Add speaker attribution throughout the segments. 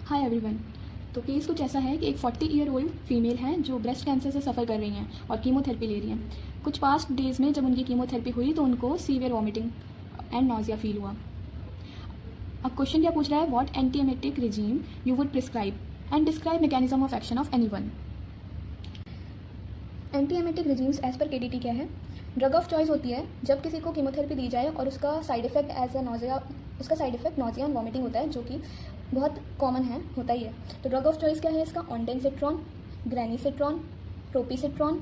Speaker 1: Hi everyone. तो case कुछ ऐसा है कि एक 40 ईयर ओल्ड फीमेल हैं जो ब्रेस्ट कैंसर से सफ़र कर रही हैं और कीमोथेरेपी ले रही हैं। कुछ पास्ट डेज़ में जब उनकी कीमोथेरेपी हुई तो उनको severe vomiting and nausea feel हुआ। अब क्वेश्चन क्या पूछ रहा है, what antiemetic regime you would prescribe and describe mechanism of action of any one. Antiemetic regimes as per KDT क्या है? ड्रग ऑफ चॉइस होती है जब किसी को कीमोथेरेपी दी जाए और उसका साइड इफेक्ट उसका side effect nausea and vomiting होता है, जो कि बहुत कॉमन है, होता ही है। तो ड्रग ऑफ चॉइस क्या है इसका? ऑन्डेनसेट्रॉन, ग्रेनिसेट्रॉन, प्रोपिसेट्रॉन,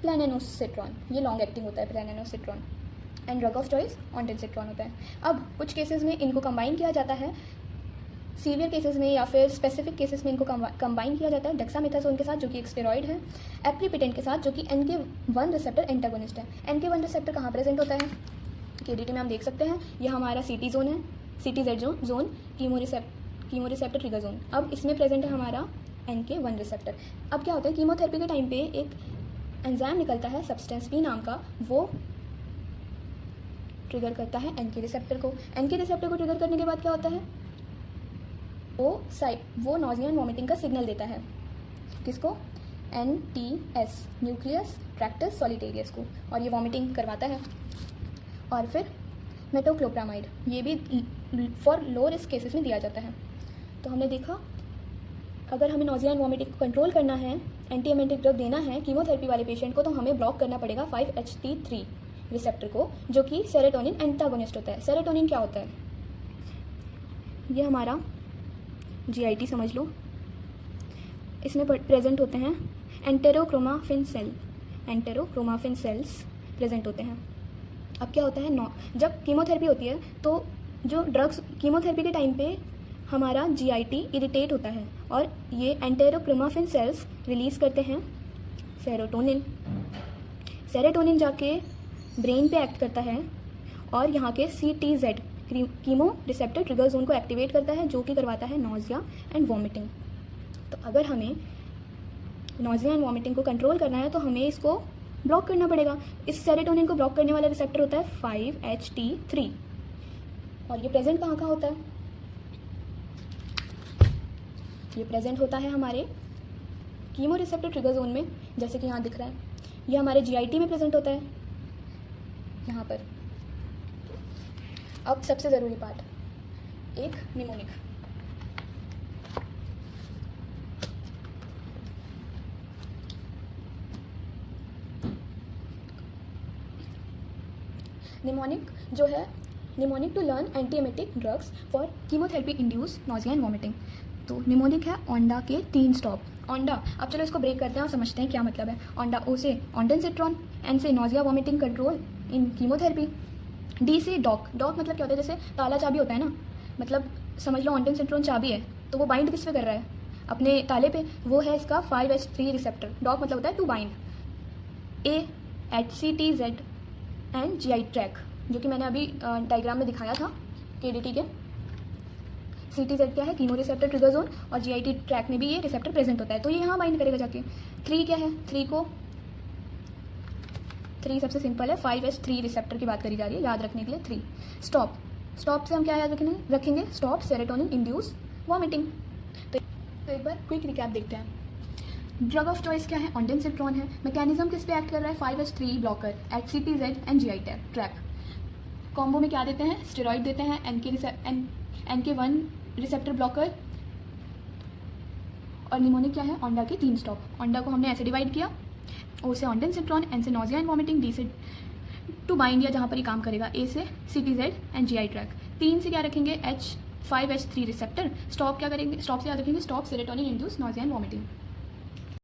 Speaker 1: प्लेनेनोसेट्रॉन। ये लॉन्ग एक्टिंग होता है प्लेनेनोसेट्रॉन, एंड ड्रग ऑफ चॉइस ऑन्डेनसेट्रॉन होता है। अब कुछ केसेस में इनको कंबाइन किया जाता है, सीवियर केसेस में या फिर स्पेसिफिक केसेस में इनको कंबाइन किया जाता है डेक्सामेथासोन के साथ, जो कि एक स्टेरॉइड है, एप्रीपिटेंट के साथ, जो कि NK1 रिसेप्टर एंटागोनिस्ट है। NK1 रिसेप्टर कहाँ प्रेजेंट होता है? केडीटी में हम देख सकते हैं, ये हमारा CT जोन है, CTZ zone, chemo receptor trigger zone. अब इसमें प्रेजेंट है हमारा NK1 रिसेप्टर। अब क्या होता है, कीमोथेरेपी के टाइम पे एक एंजाइम निकलता है सब्सटेंस पी नाम का, वो ट्रिगर करता है NK रिसेप्टर को। NK रिसेप्टर को ट्रिगर करने के बाद क्या होता है, वो नॉजिया एंड वॉमिटिंग का सिग्नल देता है। किसको? NTS, न्यूक्लियस ट्रैक्टस सॉलिटेरियस को, और ये वॉमिटिंग करवाता है। और फिर मेटोक्लोप्रामाइड, ये भी फॉर लो रिस्क केसेस में दिया जाता है। तो हमने देखा, अगर हमें नॉजिया एंड वॉमिटिंग को कंट्रोल करना है, एंटीएमेटिक ड्रग देना है कीमोथेरेपी वाले पेशेंट को, तो हमें ब्लॉक करना पड़ेगा 5-HT3 रिसेप्टर को, जो कि सेरोटोनिन एंटागोनिस्ट होता है। सेरोटोनिन क्या होता है? ये हमारा GIT समझ लो। इसमें प्रेजेंट होते हैं एंटेरोक्रोमाफिन सेल्स प्रेजेंट होते हैं। अब क्या होता है, जब कीमोथेरेपी होती है तो जो ड्रग्स कीमोथेरेपी के टाइम पे हमारा GIT इरिटेट होता है और ये एंटेरोक्रोमाफिन सेल्स रिलीज़ करते हैं सेरोटोनिन जाके ब्रेन पे एक्ट करता है और यहाँ के CTZ chemo receptor trigger zone को एक्टिवेट करता है, जो कि करवाता है नॉजिया एंड वॉमिटिंग। तो अगर हमें नॉजिया एंड वॉमिटिंग को कंट्रोल करना है तो हमें इसको ब्लॉक करना पड़ेगा। इस सेरोटोनिन को ब्लॉक करने वाला रिसेप्टर होता है 5-HT3, और ये प्रेजेंट कहाँ कहाँ होता है? ये प्रेजेंट होता है हमारे कीमो रिसेप्टर ट्रिगर जोन में, जैसे कि यहाँ दिख रहा है। ये हमारे GIT में प्रेजेंट होता है यहाँ पर। अब सबसे ज़रूरी पार्ट, एक निमोनिक। निमोनिक जो है, mnemonic to learn antiemetic drugs for chemotherapy induced nausea and vomiting. तो निमोनिक है ONDA के 3 स्टॉप। ONDA, अब चलो इसको ब्रेक करते हैं और समझते हैं क्या मतलब है। ONDA, O से ऑन्डेनसेट्रॉन, N से नॉजिया वॉमिटिंग कंट्रोल इन कीमोथेरेपी, D से डॉक मतलब क्या होता है, जैसे ताला चाबी होता है ना, मतलब समझ लो ऑन्डेनसेट्रॉन चाबी है तो वो बाइंड किस पे कर रहा है? अपने ताले पे। वो है इसका 5-HT3 रिसेप्टर। डॉक मतलब होता है to bind. A at CTZ and GI tract, जो कि मैंने अभी डायग्राम में दिखाया था KDT के। CTZ क्या है? कीमो रिसेप्टर ट्रिगर जोन, और GIT ट्रैक में भी ये रिसेप्टर प्रेजेंट होता है, तो ये यहाँ बाइंड करेगा जाके। 3 क्या है? 3 सबसे सिंपल है, 5-HT3 रिसेप्टर की बात करी जा रही है, याद रखने के लिए 3। स्टॉप से हम क्या याद रखेंगे? Stop serotonin induce vomiting. तो एक बार क्विक रिकैप देखते हैं। ड्रग ऑफ चॉइस क्या है? ऑन्डेनसेट्रॉन है। मैकेनिज्म किस पे एक्ट कर रहा है? 5-HT3 blocker at CTZ and GI tract. Combo में क्या देते हैं? स्टेरॉइड देते हैं, NK1 रिसेप्टर ब्लॉकर, और निमोनिक क्या है? ONDA के 3 स्टॉप। ONDA को हमने ऐसे डिवाइड किया, O से ऑन्डेनसेट्रॉन, N से नॉजिया एंड वॉमिटिंग, D से टू बाइंड, या जहाँ पर ये काम करेगा, A से CTZ एंड GI ट्रैक। 3 से क्या रखेंगे? 5-HT3 receptor. स्टॉप क्या करेंगे? स्टॉप से याद रखेंगे stop serotonin induce nausea and vomiting.